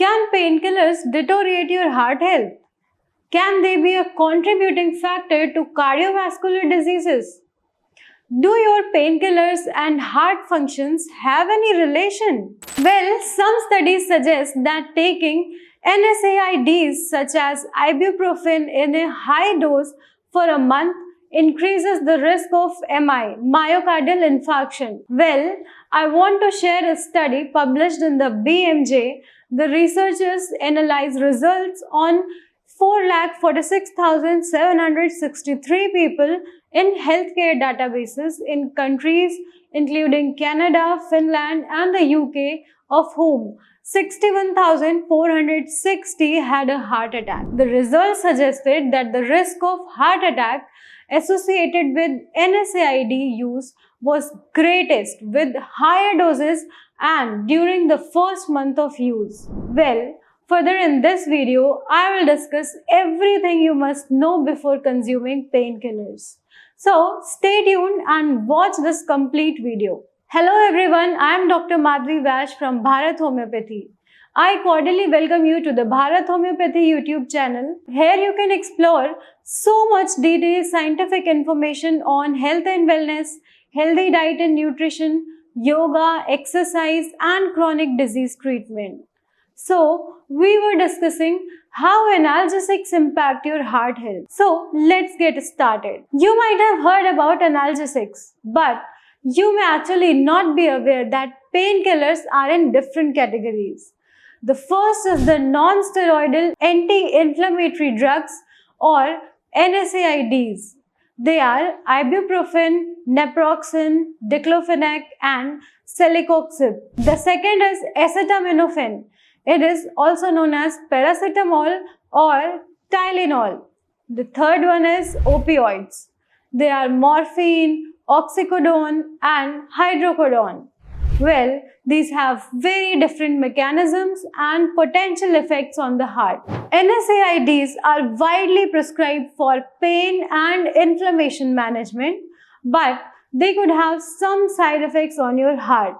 Can painkillers deteriorate your heart health? Can they be a contributing factor to cardiovascular diseases? Do your painkillers and heart functions have any relation? Well, some studies suggest that taking NSAIDs such as ibuprofen in a high dose for a month increases the risk of MI, myocardial infarction. Well, I want to share a study published in the BMJ. The researchers analyzed results on 4,46,763 people in healthcare databases in countries including Canada, Finland, and the UK, of whom 61,460 had a heart attack. The results suggested that the risk of heart attack associated with NSAID use was greatest with higher doses and during the first month of use. Well, further in this video, I will discuss everything you must know before consuming painkillers. So stay tuned and watch this complete video. Hello everyone, I am Dr. Madhvi Vash from Bharat Homeopathy. I cordially welcome you to the Bharat Homeopathy YouTube channel. Here you can explore so much detailed scientific information on health and wellness, healthy diet and nutrition, yoga, exercise, and chronic disease treatment. So, we were discussing how analgesics impact your heart health. So, let's get started. You might have heard about analgesics, but you may actually not be aware that painkillers are in different categories. The first is the non-steroidal anti-inflammatory drugs or NSAIDs. They are ibuprofen, naproxen, diclofenac, and celecoxib. The second is acetaminophen. It is also known as paracetamol or Tylenol. The third one is opioids. They are morphine, oxycodone, and hydrocodone. Well, these have very different mechanisms and potential effects on the heart. NSAIDs are widely prescribed for pain and inflammation management, but they could have some side effects on your heart.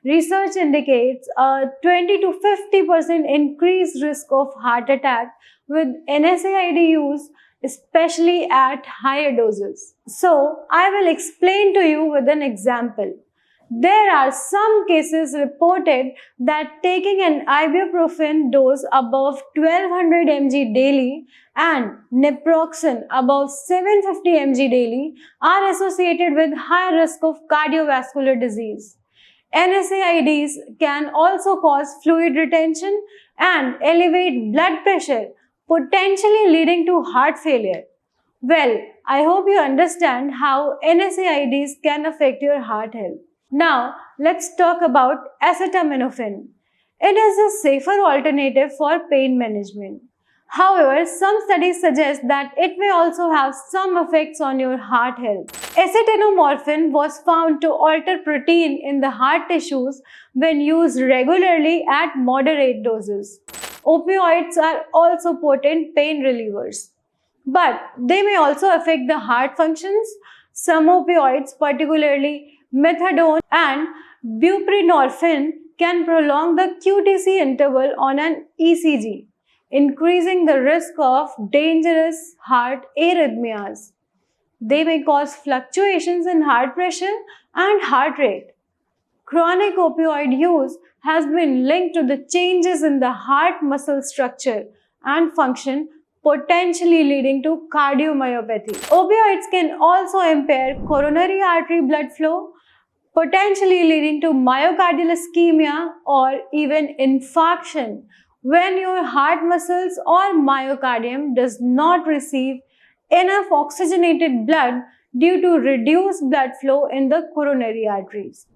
Research indicates a 20 to 50% increased risk of heart attack with NSAID use, especially at higher doses. So, I will explain to you with an example. There are some cases reported that taking an ibuprofen dose above 1200 mg daily and naproxen above 750 mg daily are associated with high risk of cardiovascular disease. NSAIDs can also cause fluid retention and elevate blood pressure, potentially leading to heart failure. Well, I hope you understand how NSAIDs can affect your heart health. Now, let's talk about acetaminophen. It is a safer alternative for pain management. However, some studies suggest that it may also have some effects on your heart health. Acetaminophen was found to alter protein in the heart tissues when used regularly at moderate doses. Opioids are also potent pain relievers, but they may also affect the heart functions. Some opioids, particularly methadone and buprenorphine, can prolong the QTc interval on an ECG, increasing the risk of dangerous heart arrhythmias. They may cause fluctuations in heart pressure and heart rate. Chronic opioid use has been linked to the changes in the heart muscle structure and function, potentially leading to cardiomyopathy. Opioids can also impair coronary artery blood flow, potentially leading to myocardial ischemia or even infarction when your heart muscles or myocardium does not receive enough oxygenated blood due to reduced blood flow in the coronary arteries.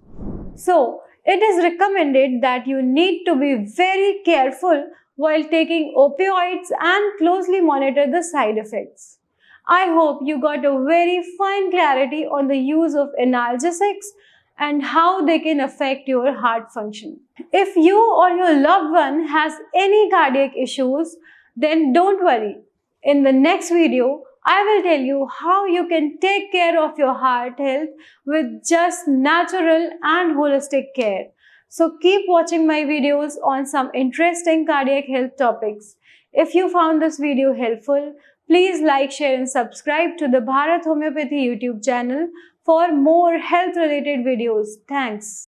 So, it is recommended that you need to be very careful while taking opioids and closely monitor the side effects. I hope you got a very fine clarity on the use of analgesics and how they can affect your heart function. If you or your loved one has any cardiac issues, then don't worry. In the next video, I will tell you how you can take care of your heart health with just natural and holistic care. So keep watching my videos on some interesting cardiac health topics. If you found this video helpful, please like, share and subscribe to the Bharat Homeopathy YouTube channel for more health related videos. Thanks.